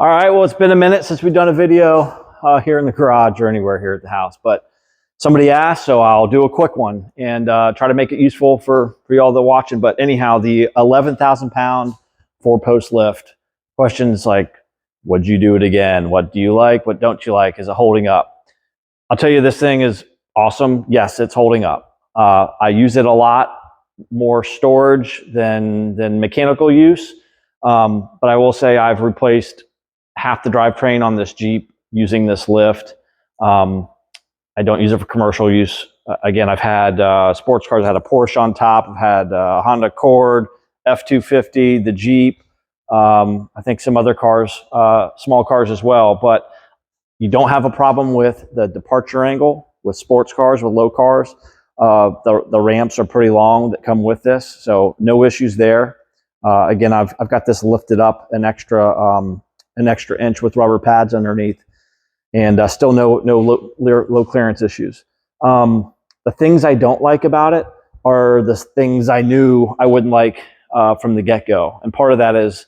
All right, well, it's been a minute since we've done a video here in the garage or anywhere here at the house, but somebody asked, so I'll do a quick one and try to make it useful for y'all that are watching. But anyhow, the 11,000 pound 4-post lift. Questions like, would you do it again? What do you like? What don't you like? Is it holding up? I'll tell you, this thing is awesome. Yes, it's holding up. I use it a lot, more storage than mechanical use. But I will say I've replaced half the drivetrain on this Jeep using this lift. I don't use it for commercial use. Again, I've had sports cars. I had a Porsche on top. I've had a Honda Accord, F-250, the Jeep. I think some other cars, small cars as well. But you don't have a problem with the departure angle with sports cars, with low cars. The ramps are pretty long that come with this, so no issues there. Again, I've got this lifted up an extra inch with rubber pads underneath, and still no low clearance issues. The things I don't like about it are the things I knew I wouldn't like from the get-go, and part of that is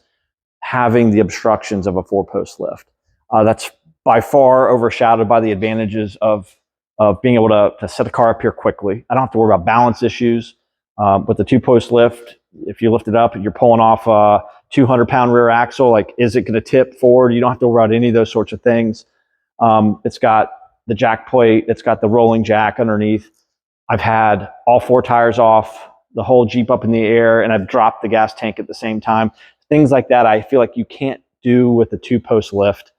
having the obstructions of a 4-post lift. That's by far overshadowed by the advantages of being able to set a car up here quickly. I don't have to worry about balance issues. With the 2-post lift, if you lift it up and you're pulling off a 200-pound rear axle, like, is it going to tip forward? You don't have to worry about any of those sorts of things. It's got the jack plate. It's got the rolling jack underneath. I've had all 4 tires off, the whole Jeep up in the air, and I've dropped the gas tank at the same time. Things like that I feel like you can't do with the 2-post lift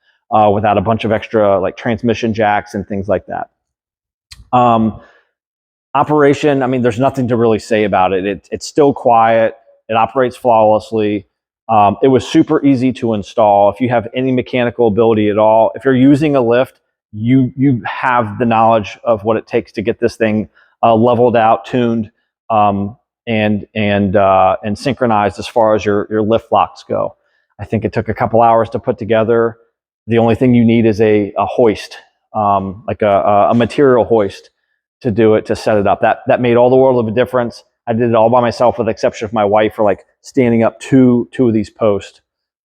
without a bunch of extra like transmission jacks and things like that. Operation, I mean, there's nothing to really say about it. It's still quiet. It operates flawlessly. It was super easy to install. If you have any mechanical ability at all, if you're using a lift, you have the knowledge of what it takes to get this thing leveled out, tuned, and synchronized as far as your lift locks go. I think it took a couple hours to put together. The only thing you need is a hoist, like a material hoist to do it, to set it up. That made all the world of a difference. I did it all by myself, with the exception of my wife, for like standing up two of these posts.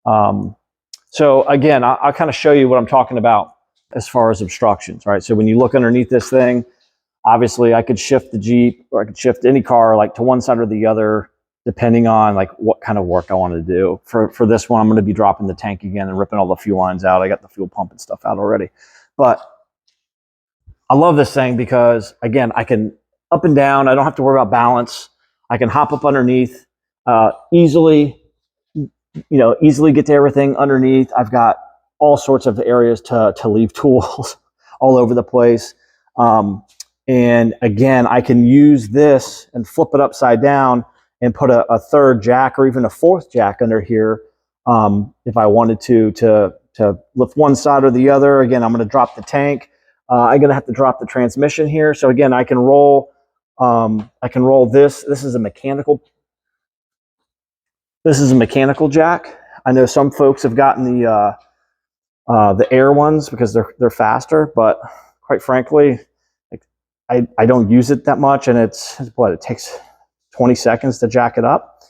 So again, I'll kind of show you what I'm talking about as far as obstructions, right? So when you look underneath this thing, obviously I could shift the Jeep, or I could shift any car like to one side or the other, depending on like what kind of work I want to do. For this one, I'm going to be dropping the tank again and ripping all the fuel lines out. I got the fuel pump and stuff out already. But I love this thing because, again, I can up and down. I don't have to worry about balance. I can hop up underneath easily, easily get to everything underneath. I've got all sorts of areas to leave tools all over the place. And again, I can use this and flip it upside down and put a third jack or even a 4th jack under here if I wanted to lift one side or the other. Again, I'm going to drop the tank. I'm going to have to drop the transmission here. So again, I can roll this. This is a mechanical jack. I know some folks have gotten the air ones because they're faster, but quite frankly, I don't use it that much, and it takes 20 seconds to jack it up.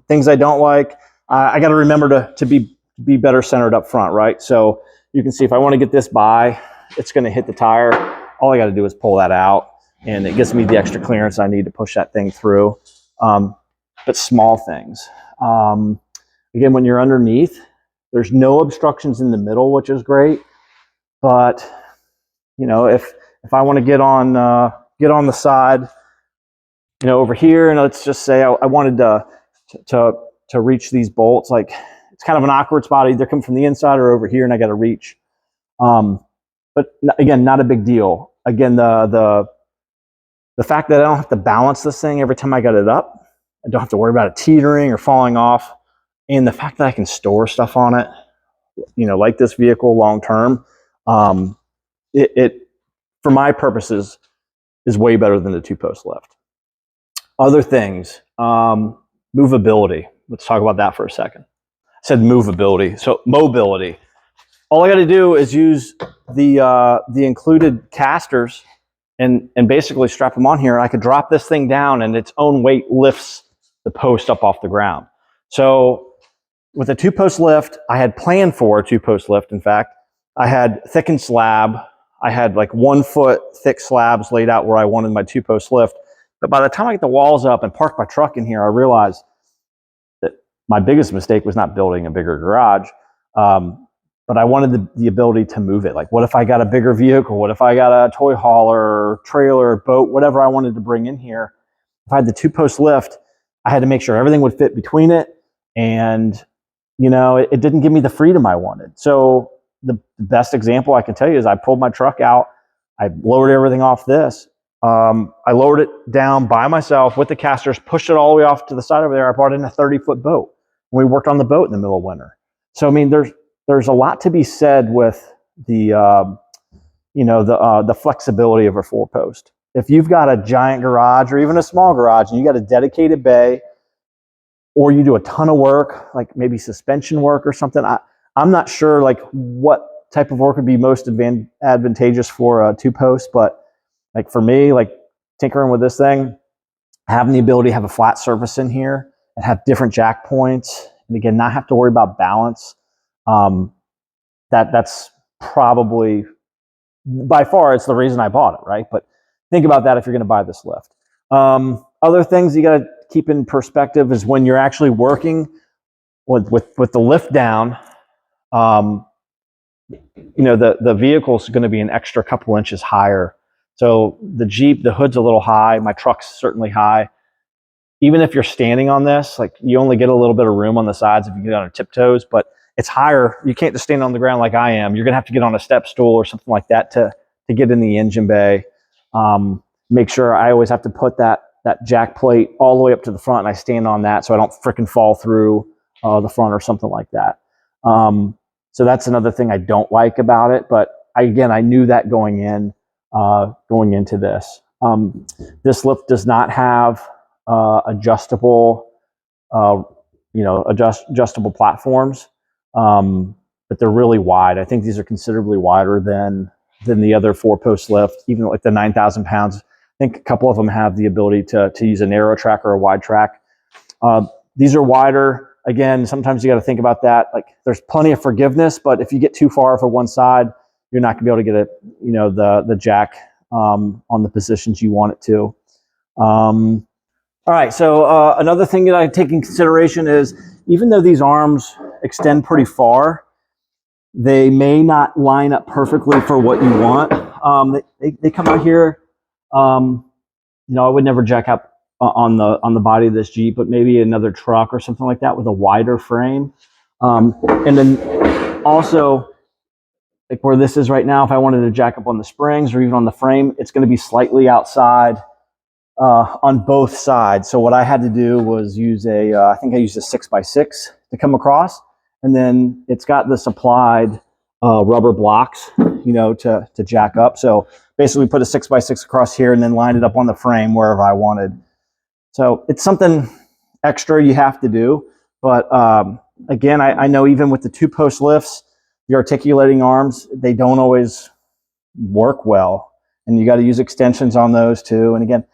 Things I don't like, I got to remember to be better centered up front, right? So you can see if I want to get this by, it's going to hit the tire. All I got to do is pull that out, and it gives me the extra clearance I need to push that thing through. But small things. Again, when you're underneath, there's no obstructions in the middle, which is great. But if I want to get on the side, over here, and let's just say I wanted to reach these bolts, like, it's kind of an awkward spot. Either come from the inside or over here, and I got to reach. But again, not a big deal. Again, the fact that I don't have to balance this thing every time I got it up, I don't have to worry about it teetering or falling off, and the fact that I can store stuff on it, like this vehicle long term, it for my purposes is way better than the 2-post lift. Other things, movability. Let's talk about that for a second. I said movability, so mobility. All I got to do is use the included casters and basically strap them on here, and I could drop this thing down, and its own weight lifts the post up off the ground. So with a 2-post lift, I had planned for a 2-post lift. In fact, I had thickened slab. I had like 1 foot thick slabs laid out where I wanted my 2-post lift. But by the time I get the walls up and park my truck in here, I realized that my biggest mistake was not building a bigger garage. But I wanted the ability to move it. Like, what if I got a bigger vehicle? What if I got a toy hauler, trailer, boat, whatever I wanted to bring in here? If I had the 2-post lift, I had to make sure everything would fit between it. And, you know, it didn't give me the freedom I wanted. So the best example I can tell you is I pulled my truck out. I lowered everything off this. I lowered it down by myself with the casters, pushed it all the way off to the side over there. I brought in a 30-foot boat. We worked on the boat in the middle of winter. So, I mean, there's a lot to be said with the, you know, the flexibility of a 4-post. If you've got a giant garage or even a small garage and you got a dedicated bay, or you do a ton of work, like maybe suspension work or something, I'm not sure like what type of work would be most advantageous for a 2-post, but like for me, like tinkering with this thing, having the ability to have a flat surface in here and have different jack points, and again, not have to worry about balance, that's probably, by far, it's the reason I bought it, right? But think about that if you're going to buy this lift. Other things you got to keep in perspective is when you're actually working with the lift down, you know, the vehicle's going to be an extra couple inches higher. So the Jeep, the hood's a little high. My truck's certainly high. Even if you're standing on this, like you only get a little bit of room on the sides if you get on your tiptoes, but it's higher. You can't just stand on the ground like I am. You're going to have to get on a step stool or something like that to get in the engine bay. Make sure I always have to put that jack plate all the way up to the front, and I stand on that so I don't frickin' fall through the front or something like that. So that's another thing I don't like about it. But again, I knew that going into this. This lift does not have adjustable, adjustable platforms, but they're really wide. I think these are considerably wider than the other 4-post lift, even like the 9,000 pounds. I think a couple of them have the ability to use a narrow track or a wide track. These are wider. Again, sometimes you got to think about that. Like there's plenty of forgiveness, but if you get too far for one side, you're not going to be able to get the jack on the positions you want it to. All right, so another thing that I take in consideration is even though these arms extend pretty far, they may not line up perfectly for what you want. They come out here. I would never jack up on the body of this Jeep, but maybe another truck or something like that with a wider frame. And then also, like where this is right now, if I wanted to jack up on the springs or even on the frame, it's going to be slightly outside on both sides. So what I had to do was use I think I used a 6x6 to come across, and then it's got the supplied rubber blocks, to jack up. So basically put a 6x6 across here and then line it up on the frame wherever I wanted. So it's something extra you have to do. But again, I know even with the 2-post lifts, the articulating arms, they don't always work well. And you got to use extensions on those too. And again,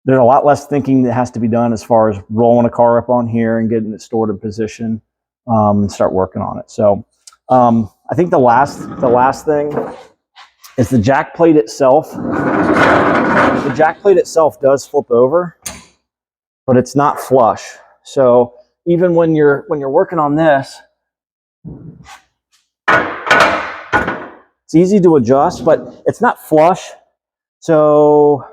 there's a lot less thinking that has to be done as far as rolling a car up on here and getting it stored in position and start working on it. So I think the last thing is the jack plate itself. The jack plate itself does flip over, but it's not flush. So even when you're working on this, it's easy to adjust, but it's not flush. So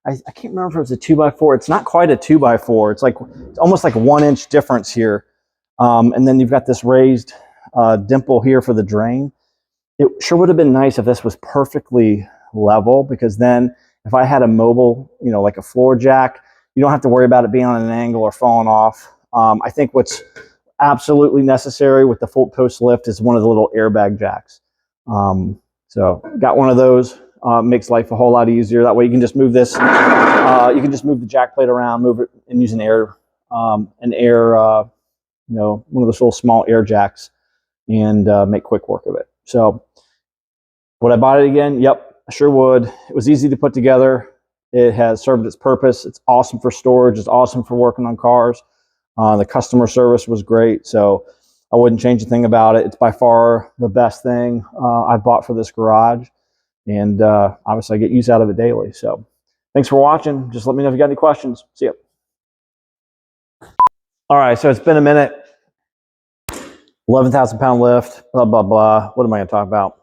I can't remember if it was a 2x4. It's not quite a 2x4. It's almost like 1 inch difference here. And then you've got this raised dimple here for the drain. It sure would have been nice if this was perfectly level, because then if I had a mobile, like a floor jack, you don't have to worry about it being on an angle or falling off. I think what's absolutely necessary with the 4-post lift is one of the little airbag jacks. So got one of those. Makes life a whole lot easier. That way you can just move this. You can just move the jack plate around, move it, and use one of those little small air jacks, and make quick work of it. So would I buy it again? Yep, I sure would. It was easy to put together. It has served its purpose. It's awesome for storage. It's awesome for working on cars. The customer service was great. So I wouldn't change a thing about it. It's by far the best thing I've bought for this garage. And obviously I get use out of it daily. So thanks for watching. Just let me know if you got any questions. See ya. All right, so it's been a minute. 11,000 pound lift, blah, blah, blah. What am I going to talk about?